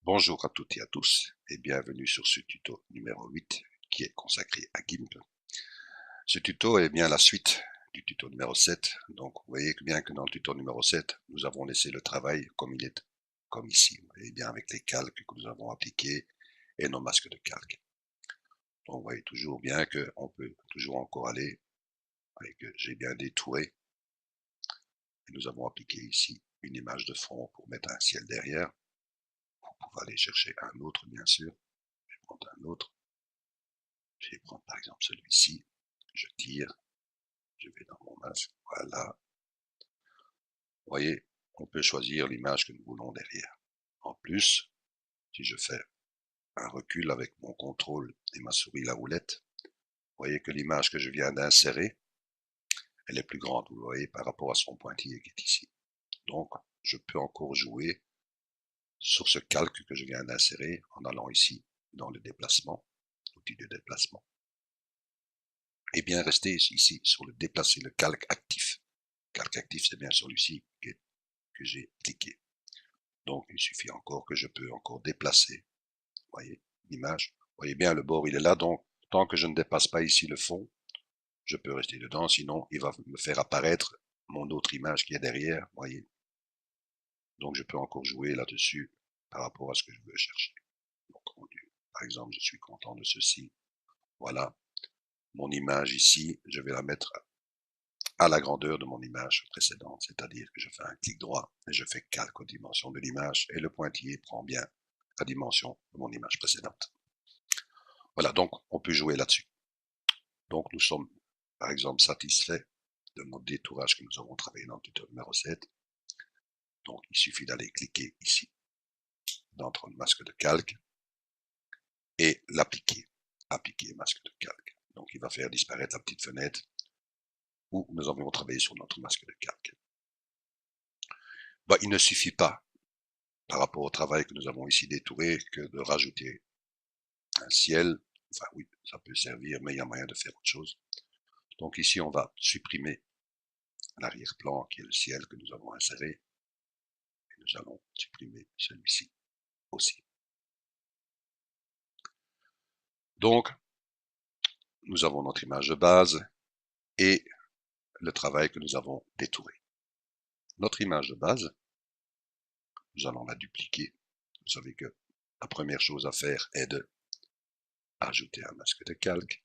Bonjour à toutes et à tous et bienvenue sur ce tuto numéro 8 qui est consacré à GIMP. Ce tuto est bien la suite du tuto numéro 7, donc vous voyez que bien que dans le tuto numéro 7, nous avons laissé le travail comme il est, comme ici, vous voyez bien avec les calques que nous avons appliqués et nos masques de calque. Donc vous voyez toujours bien qu'on peut toujours encore aller, et que j'ai bien détouré, et nous avons appliqué ici une image de fond pour mettre un ciel derrière. Vous pouvez aller chercher un autre bien sûr, je vais prendre un autre. Je vais prendre par exemple celui-ci, je tire, je vais dans mon masque, voilà. Vous voyez, on peut choisir l'image que nous voulons derrière. En plus, si je fais un recul avec mon contrôle et ma souris la roulette, vous voyez que l'image que je viens d'insérer, elle est plus grande, vous voyez, par rapport à son pointillé qui est ici. Donc, je peux encore jouer sur ce calque que je viens d'insérer en allant ici dans le déplacement, l'outil de déplacement. Et bien rester ici sur le déplacer, le calque actif. Calque actif, c'est bien celui-ci que j'ai cliqué. Donc, il suffit encore que je peux encore déplacer. Vous voyez, l'image. Vous voyez bien, le bord, il est là. Donc, tant que je ne dépasse pas ici le fond, je peux rester dedans. Sinon, il va me faire apparaître mon autre image qui est derrière. Vous voyez. Donc, je peux encore jouer là-dessus par rapport à ce que je veux chercher. Donc, par exemple, je suis content de ceci. Voilà. Mon image ici, je vais la mettre à la grandeur de mon image précédente, c'est-à-dire que je fais un clic droit et je fais calque aux dimensions de l'image et le pointillé prend bien la dimension de mon image précédente. Voilà, donc on peut jouer là-dessus. Donc nous sommes par exemple satisfaits de notre détourage que nous avons travaillé dans le tuto numéro 7. Donc il suffit d'aller cliquer ici dans notre masque de calque et l'appliquer. Appliquer masque de calque. Donc il va faire disparaître la petite fenêtre où nous avions travaillé sur notre masque de calque. Il ne suffit pas, par rapport au travail que nous avons ici détouré, que de rajouter un ciel. Enfin oui, ça peut servir, mais il y a moyen de faire autre chose. Donc ici, on va supprimer l'arrière-plan qui est le ciel que nous avons inséré. Et nous allons supprimer celui-ci aussi. Donc, nous avons notre image de base et le travail que nous avons détouré. Notre image de base, nous allons la dupliquer. Vous savez que la première chose à faire est de ajouter un masque de calque,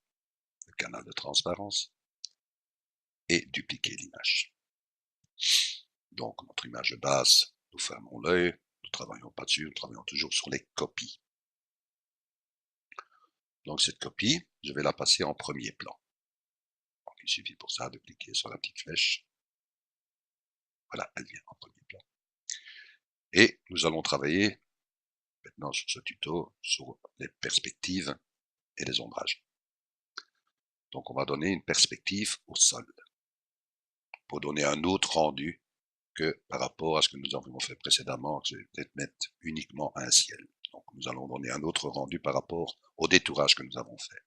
le canal de transparence, et dupliquer l'image. Donc, notre image de base, nous fermons l'œil, nous ne travaillons pas dessus, nous travaillons toujours sur les copies. Donc, cette copie, je vais la passer en premier plan. Donc, il suffit pour ça de cliquer sur la petite flèche. Voilà, elle vient en premier plan. Et nous allons travailler maintenant sur ce tuto sur les perspectives et les ombrages. Donc, on va donner une perspective au sol pour donner un autre rendu que par rapport à ce que nous avions fait précédemment, que je vais peut-être mettre uniquement un ciel. Donc, nous allons donner un autre rendu par rapport au détourage que nous avons fait.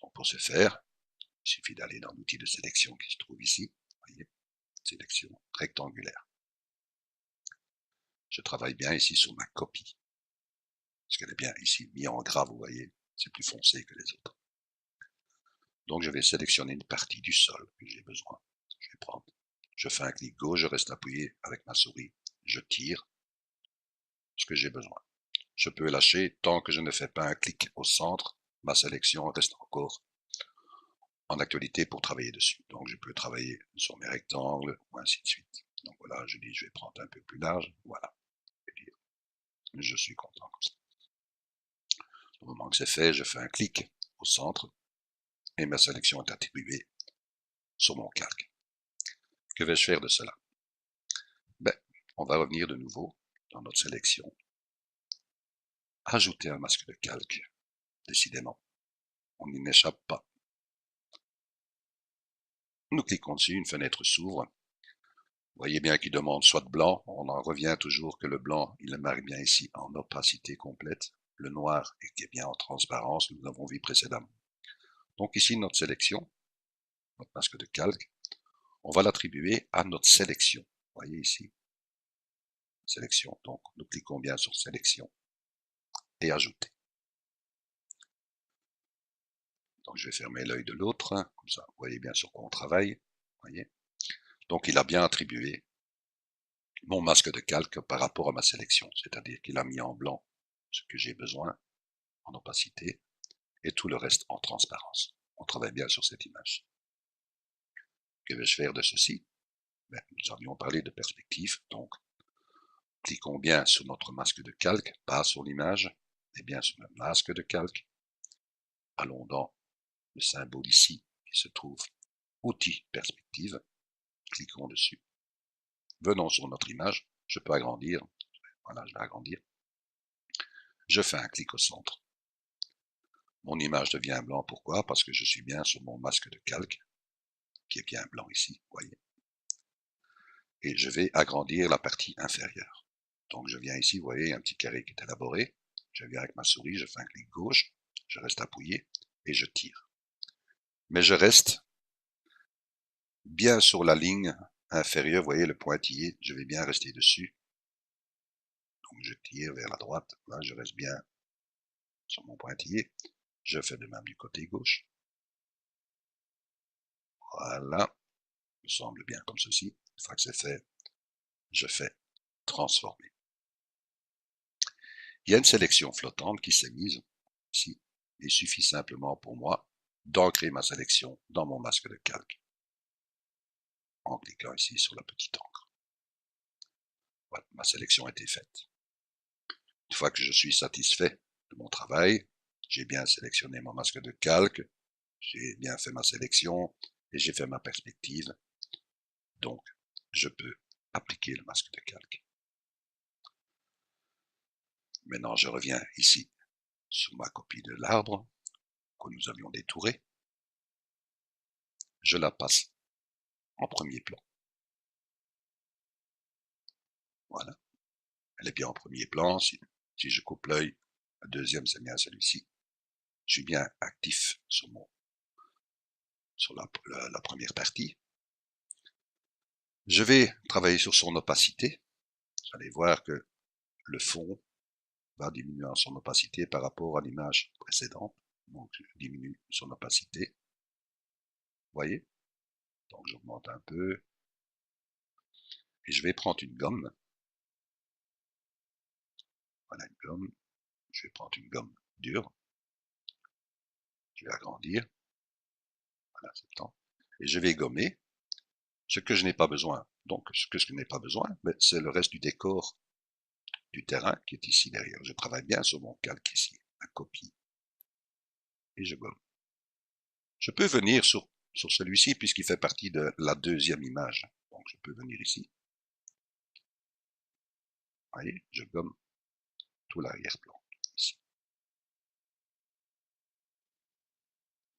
Donc, pour ce faire, il suffit d'aller dans l'outil de sélection qui se trouve ici. Vous voyez, sélection rectangulaire. Je travaille bien ici sur ma copie. Parce qu'elle est bien ici mise en gras, vous voyez, c'est plus foncé que les autres. Donc, je vais sélectionner une partie du sol que j'ai besoin. Je vais prendre, je fais un clic gauche, je reste appuyé avec ma souris, je tire ce que j'ai besoin. Je peux lâcher tant que je ne fais pas un clic au centre, ma sélection reste encore en actualité pour travailler dessus. Donc je peux travailler sur mes rectangles, ou ainsi de suite. Donc voilà, je dis je vais prendre un peu plus large, voilà. Je suis content comme ça. Au moment que c'est fait, je fais un clic au centre et ma sélection est attribuée sur mon calque. Que vais-je faire de cela? On va revenir de nouveau dans notre sélection. Ajouter un masque de calque. Décidément, on n'y échappe pas. Nous cliquons dessus, une fenêtre s'ouvre. Vous voyez bien qu'il demande soit blanc, on en revient toujours que le blanc, il le marque bien ici en opacité complète. Le noir qui est bien en transparence, nous l'avons vu précédemment. Donc ici, notre sélection, notre masque de calque, on va l'attribuer à notre sélection. Vous voyez ici, sélection. Donc, nous cliquons bien sur sélection et ajouter. Donc, je vais fermer l'œil de l'autre, comme ça, vous voyez bien sur quoi on travaille. Voyez. Donc, il a bien attribué mon masque de calque par rapport à ma sélection, c'est-à-dire qu'il a mis en blanc ce que j'ai besoin, en opacité, et tout le reste en transparence. On travaille bien sur cette image. Que vais-je faire de ceci? Nous avions parlé de perspective, donc cliquons bien sur notre masque de calque, pas sur l'image, mais bien sur le masque de calque. Allons dans le symbole ici qui se trouve outil perspective, cliquons dessus. Venons sur notre image, je peux agrandir, voilà, je vais agrandir. Je fais un clic au centre. Mon image devient blanc, pourquoi? Parce que je suis bien sur mon masque de calque, qui est bien blanc ici, vous voyez. Et je vais agrandir la partie inférieure. Donc je viens ici, vous voyez, un petit carré qui est élaboré. Je viens avec ma souris, je fais un clic gauche, je reste appuyé et je tire. Mais je reste bien sur la ligne inférieure, vous voyez le pointillé, je vais bien rester dessus. Donc je tire vers la droite, là je reste bien sur mon pointillé. Je fais de même du côté gauche. Voilà, me semble bien comme ceci. Une fois que c'est fait, je fais transformer. Il y a une sélection flottante qui s'est mise ici. Il suffit simplement pour moi d'ancrer ma sélection dans mon masque de calque en cliquant ici sur la petite encre. Voilà, ma sélection a été faite. Une fois que je suis satisfait de mon travail, j'ai bien sélectionné mon masque de calque, j'ai bien fait ma sélection et j'ai fait ma perspective. Donc, je peux appliquer le masque de calque. Maintenant, je reviens ici sur ma copie de l'arbre que nous avions détouré. Je la passe en premier plan. Voilà. Elle est bien en premier plan. Si je coupe l'œil, le deuxième, c'est bien celui-ci. Je suis bien actif sur la première partie. Je vais travailler sur son opacité. Vous allez voir que le fond va diminuer en son opacité par rapport à l'image précédente. Donc, je diminue son opacité. Vous voyez? Donc, j'augmente un peu. Et je vais prendre une gomme. Voilà une gomme. Je vais prendre une gomme dure. Je vais agrandir. Voilà, c'est le temps. Et je vais gommer ce que je n'ai pas besoin. Donc, ce que je n'ai pas besoin, c'est le reste du décor du terrain qui est ici derrière. Je travaille bien sur mon calque ici, la copie. Et je gomme. Je peux venir sur celui-ci puisqu'il fait partie de la deuxième image. Donc, je peux venir ici. Vous voyez, je gomme tout l'arrière-plan. Ici.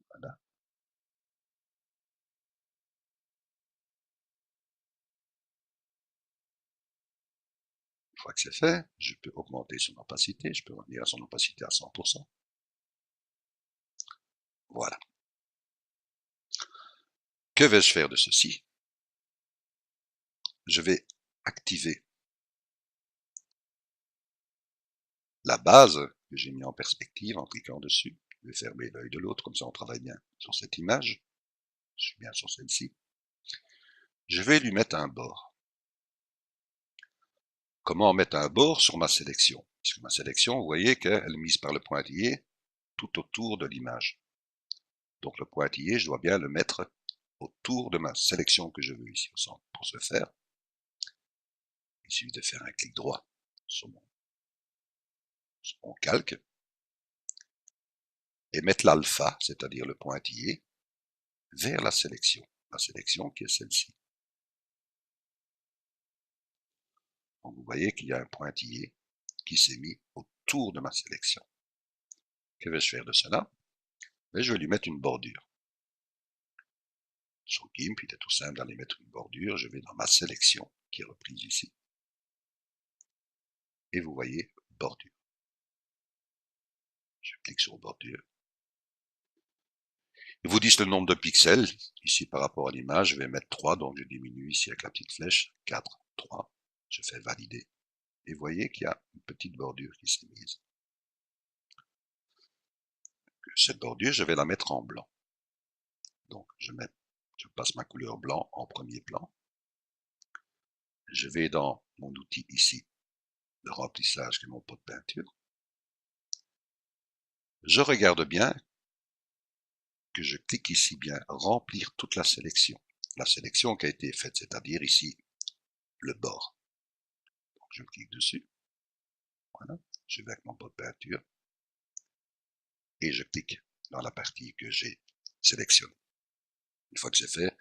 Voilà. Une fois que c'est fait, je peux augmenter son opacité. Je peux revenir à son opacité à 100%. Voilà. Que vais-je faire de ceci? Je vais activer la base que j'ai mis en perspective en cliquant dessus. Je vais fermer l'œil de l'autre, comme ça on travaille bien sur cette image. Je suis bien sur celle-ci. Je vais lui mettre un bord. Comment mettre un bord sur ma sélection? Puisque ma sélection, vous voyez qu'elle est mise par le pointillé tout autour de l'image. Donc le pointillé, je dois bien le mettre autour de ma sélection que je veux ici au centre. Pour ce faire, il suffit de faire un clic droit sur mon calque et mettre l'alpha, c'est-à-dire le pointillé, vers la sélection qui est celle-ci. Donc vous voyez qu'il y a un pointillé qui s'est mis autour de ma sélection. Que vais-je faire de cela? Je vais lui mettre une bordure. Sur GIMP, il est tout simple d'aller mettre une bordure. Je vais dans ma sélection qui est reprise ici. Et vous voyez, bordure. Je clique sur bordure. Ils vous disent le nombre de pixels. Ici, par rapport à l'image, je vais mettre 3, donc je diminue ici avec la petite flèche. 4, 3. Je fais valider. et vous voyez qu'il y a une petite bordure qui s'est mise. Cette bordure, je vais la mettre en blanc. Donc, je passe ma couleur blanc en premier plan. Je vais dans mon outil ici, de remplissage qui est mon pot de peinture. Je regarde bien que je clique ici bien remplir toute la sélection. La sélection qui a été faite, c'est-à-dire ici le bord. Donc, je clique dessus. Voilà. Je vais avec mon pot de peinture et je clique dans la partie que j'ai sélectionnée. Une fois que c'est fait,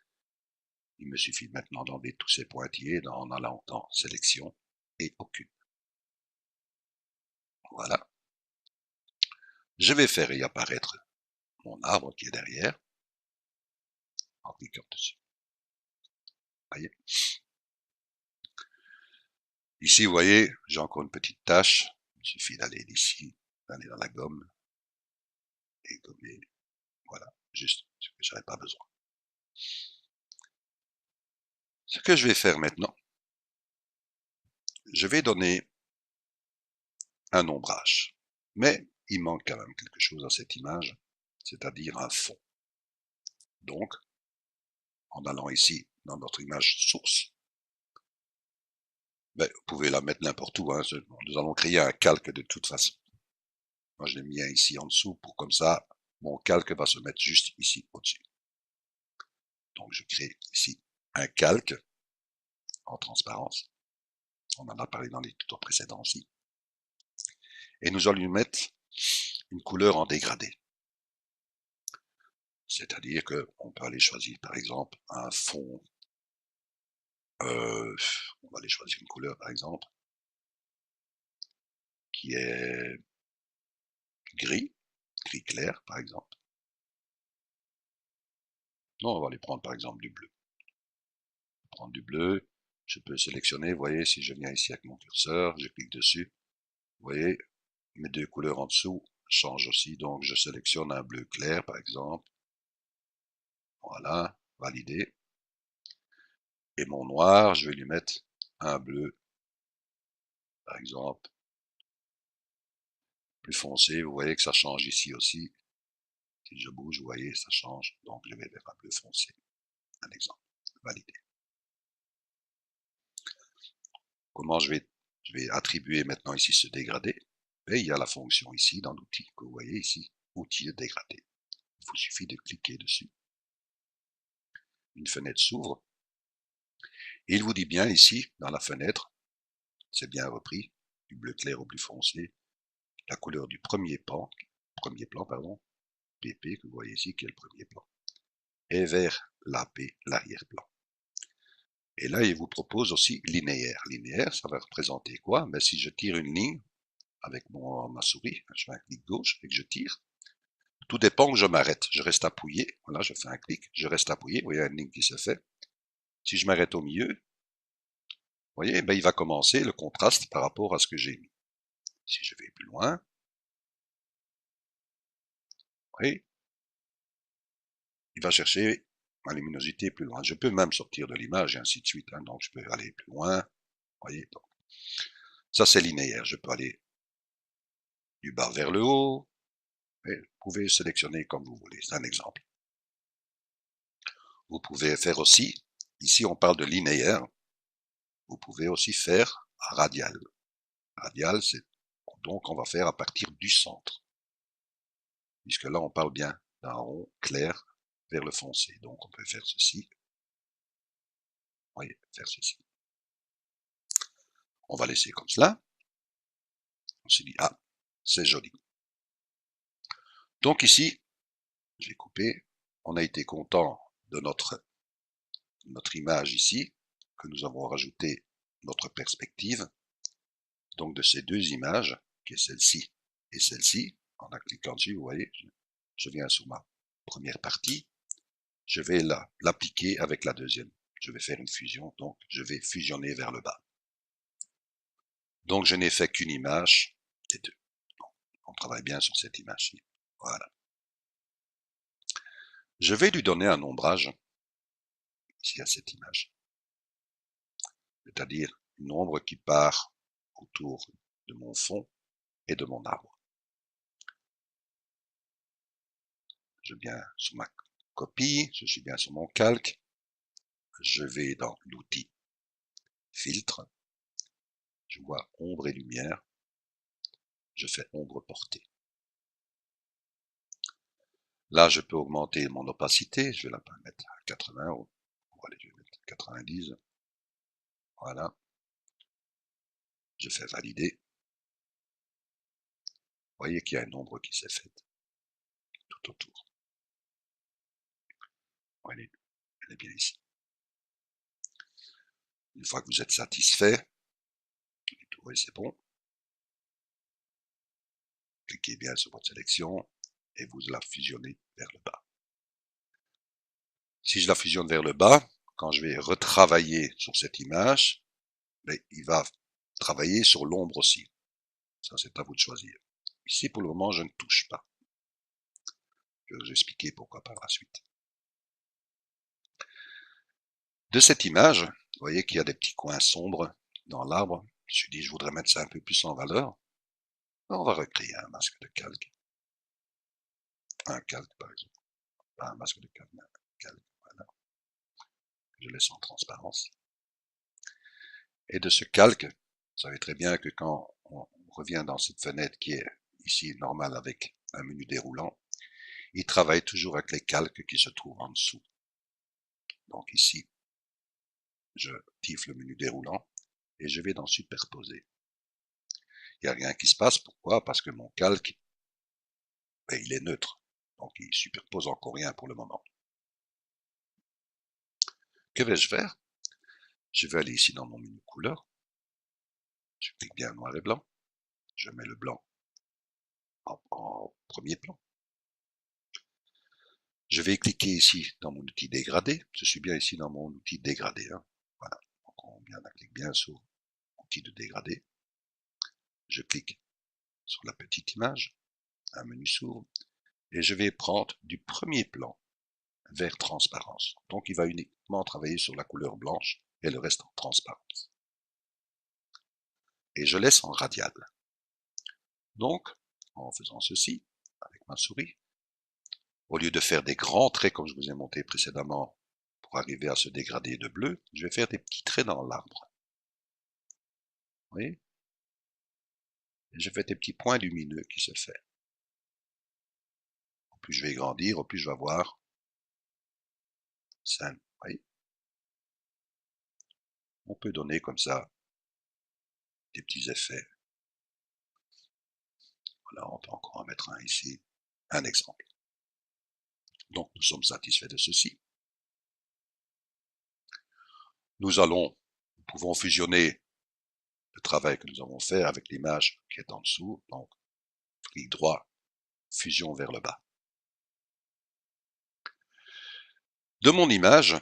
il me suffit maintenant d'enlever tous ces pointillés en allant dans sélection et aucune. Voilà. Je vais faire y apparaître mon arbre qui est derrière en cliquant dessus. Voyez. Ici, vous voyez, j'ai encore une petite tache. Il suffit d'aller ici, d'aller dans la gomme et gommer. Voilà, juste ce que j'avais pas besoin. Ce que je vais faire maintenant, je vais donner un ombrage. Mais il manque quand même quelque chose à cette image, c'est-à-dire un fond. Donc, en allant ici dans notre image source, vous pouvez la mettre n'importe où. Hein. Nous allons créer un calque de toute façon. Moi, je l'ai mis ici en dessous pour comme ça, mon calque va se mettre juste ici au-dessus. Donc, je crée ici un calque en transparence. On en a parlé dans les tutos précédents aussi. Et nous allons lui mettre une couleur en dégradé. C'est-à-dire qu'on peut aller choisir, par exemple, un fond. On va aller choisir une couleur, par exemple, qui est gris clair, par exemple. Non, on va aller prendre, par exemple, du bleu. Prendre du bleu, je peux sélectionner, vous voyez, si je viens ici avec mon curseur, je clique dessus, vous voyez, mes deux couleurs en dessous changent aussi, donc je sélectionne un bleu clair, par exemple. Voilà, valider. Et mon noir, je vais lui mettre un bleu, par exemple, plus foncé. Vous voyez que ça change ici aussi. Si je bouge, vous voyez, ça change. Donc, je vais vers un bleu foncé. Un exemple. Valider. Comment je vais attribuer maintenant ici ce dégradé? Et il y a la fonction ici dans l'outil que vous voyez ici, outil de dégradé. Il vous suffit de cliquer dessus. Une fenêtre s'ouvre. Et il vous dit bien ici, dans la fenêtre, c'est bien repris, du bleu clair au plus foncé, la couleur du premier plan, PP, que vous voyez ici, qui est le premier plan, et vers l'AP, l'arrière-plan. Et là, il vous propose aussi linéaire. Linéaire, ça va représenter quoi? Mais si je tire une ligne avec ma souris, je fais un clic gauche et que je tire, tout dépend où je m'arrête. Je reste appuyé, voilà, je fais un clic, je reste appuyé, vous voyez une ligne qui se fait. Si je m'arrête au milieu, vous voyez, il va commencer le contraste par rapport à ce que j'ai mis. Si je vais plus loin, vous voyez, il va chercher ma luminosité plus loin. Je peux même sortir de l'image et ainsi de suite, hein, donc je peux aller plus loin. Vous voyez, donc, ça c'est linéaire. Je peux aller du bas vers le haut. Et vous pouvez sélectionner comme vous voulez. C'est un exemple. Vous pouvez faire aussi, ici on parle de linéaire, vous pouvez aussi faire radial. Radial, c'est donc on va faire à partir du centre. Puisque là on parle bien d'un rond clair vers le foncé. Donc on peut faire ceci. Vous voyez, faire ceci. On va laisser comme cela. On se dit, ah, c'est joli. Donc ici, je vais couper. On a été content de notre image ici, que nous avons rajouté notre perspective. Donc de ces deux images, qui est celle-ci et celle-ci, en cliquant dessus, vous voyez, je viens sur ma première partie, je vais l'appliquer avec la deuxième. Je vais faire une fusion, donc je vais fusionner vers le bas. Donc je n'ai fait qu'une image des deux. On travaille bien sur cette image-ci. Voilà. Je vais lui donner un ombrage ici à cette image. C'est-à-dire une ombre qui part autour de mon fond et de mon arbre. Je viens sur ma copie, je suis bien sur mon calque, je vais dans l'outil filtre, je vois ombre et lumière, je fais ombre portée. Là, je peux augmenter mon opacité, je vais la mettre à 80, allez, je vais mettre 90, voilà, je fais valider. Vous voyez qu'il y a une ombre qui s'est faite tout autour. Elle est bien ici. Une fois que vous êtes satisfait, oui, c'est bon. Cliquez bien sur votre sélection et vous la fusionnez vers le bas. Si je la fusionne vers le bas, quand je vais retravailler sur cette image, il va travailler sur l'ombre aussi. Ça, c'est à vous de choisir. Ici, pour le moment, je ne touche pas. Je vais vous expliquer pourquoi par la suite. De cette image, vous voyez qu'il y a des petits coins sombres dans l'arbre. Je me suis dit, je voudrais mettre ça un peu plus en valeur. On va recréer un masque de calque. Un calque, par exemple. Pas un masque de calque, mais un calque. Voilà. Je laisse en transparence. Et de ce calque, vous savez très bien que quand on revient dans cette fenêtre qui est ici normale avec un menu déroulant, il travaille toujours avec les calques qui se trouvent en dessous. Donc ici, je tiffe le menu déroulant et je vais dans superposer. Il n'y a rien qui se passe. Pourquoi? Parce que mon calque, il est neutre. Donc il superpose encore rien pour le moment. Que vais-je faire? Je vais aller ici dans mon menu couleur. Je clique bien noir et blanc. Je mets le blanc en premier plan. Je vais cliquer ici dans mon outil dégradé. Je suis bien ici dans mon outil dégradé. Hein. Voilà. Donc on clique bien sur outil de dégradé. Je clique sur la petite image. Un menu s'ouvre. Et je vais prendre du premier plan vers transparence. Donc il va uniquement travailler sur la couleur blanche et le reste en transparence. Et je laisse en radial. Donc, en faisant ceci, avec ma souris, au lieu de faire des grands traits comme je vous ai montré précédemment pour arriver à ce dégradé de bleu, je vais faire des petits traits dans l'arbre. Vous voyez? Et je fais des petits points lumineux qui se font. Au plus je vais grandir, au plus je vais voir. Ça, oui. On peut donner comme ça des petits effets. Voilà, on peut encore en mettre un ici. Un exemple. Donc nous sommes satisfaits de ceci. Nous pouvons fusionner le travail que nous avons fait avec l'image qui est en dessous. Donc, clic droit, fusion vers le bas. De mon image,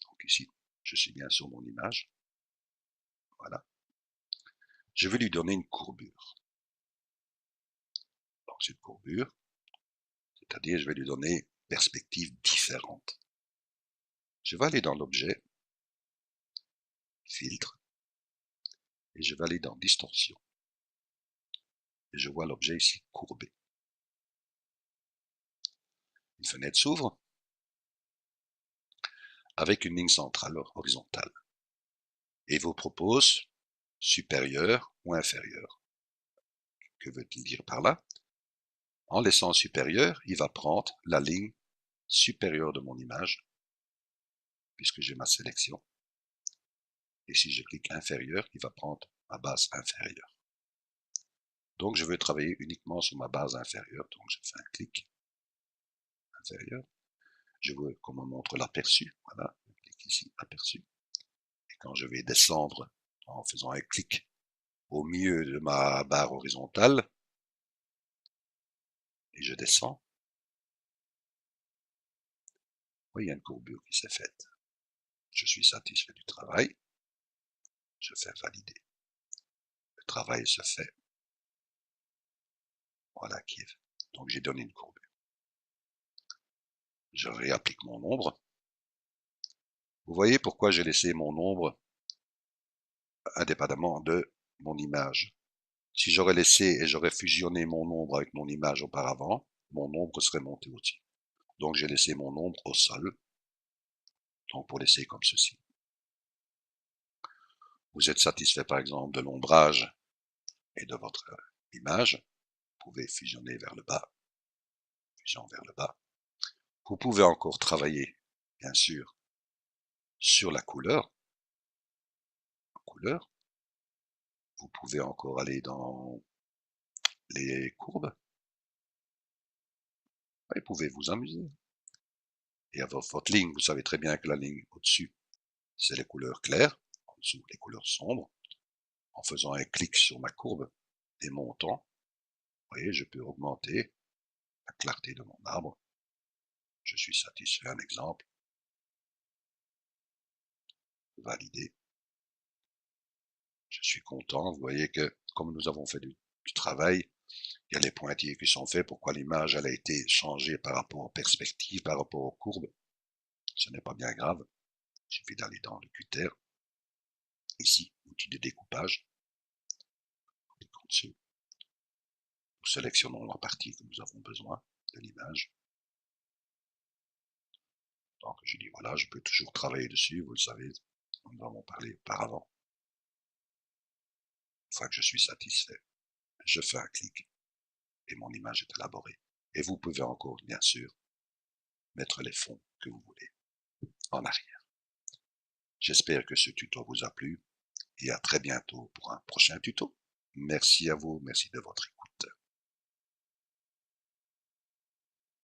donc ici, je suis bien sur mon image. Voilà. Je vais lui donner une courbure. Donc cette courbure, c'est-à-dire je vais lui donner une perspective différente. Je vais aller dans l'objet, filtre, et je vais aller dans distorsion. Et je vois l'objet ici courbé. Une fenêtre s'ouvre avec une ligne centrale horizontale et vous propose supérieur ou inférieur. Que veut-il dire par là? En laissant supérieur, il va prendre la ligne supérieure de mon image, puisque j'ai ma sélection. Et si je clique inférieur, il va prendre ma base inférieure. Donc je veux travailler uniquement sur ma base inférieure, donc je fais un clic inférieur. Je veux qu'on me montre l'aperçu, voilà, je clique ici, aperçu. Et quand je vais descendre en faisant un clic au milieu de ma barre horizontale, et je descends, oui, il y a une courbure qui s'est faite. Je suis satisfait du travail. Je fais valider. Le travail se fait. Voilà qui est fait. Donc j'ai donné une courbure. Je réapplique mon ombre. Vous voyez pourquoi j'ai laissé mon ombre indépendamment de mon image. Si j'aurais laissé et j'aurais fusionné mon ombre avec mon image auparavant, mon ombre serait montée aussi. Donc j'ai laissé mon ombre au sol, donc pour laisser comme ceci. Vous êtes satisfait par exemple de l'ombrage et de votre image, vous pouvez fusionner vers le bas, fusion vers le bas. Vous pouvez encore travailler, bien sûr, sur la couleur. Vous pouvez encore aller dans les courbes. Vous pouvez vous amuser. Et à votre ligne, vous savez très bien que la ligne au-dessus, c'est les couleurs claires, en dessous les couleurs sombres. En faisant un clic sur ma courbe et montant, vous voyez, je peux augmenter la clarté de mon arbre. Je suis satisfait, un exemple. Valider. Je suis content. Vous voyez que, comme nous avons fait du travail, il y a les pointillés qui sont faits. Pourquoi l'image elle a été changée par rapport aux perspectives, par rapport aux courbes. Ce n'est pas bien grave. Il suffit d'aller dans le cutter. Ici, outil de découpage. Nous sélectionnons la partie que nous avons besoin de l'image. Donc je dis voilà, je peux toujours travailler dessus, vous le savez, nous en avons parlé auparavant. Une fois que je suis satisfait, je fais un clic et mon image est élaborée. Et vous pouvez encore, bien sûr, mettre les fonds que vous voulez en arrière. J'espère que ce tuto vous a plu et à très bientôt pour un prochain tuto. Merci à vous, merci de votre écoute.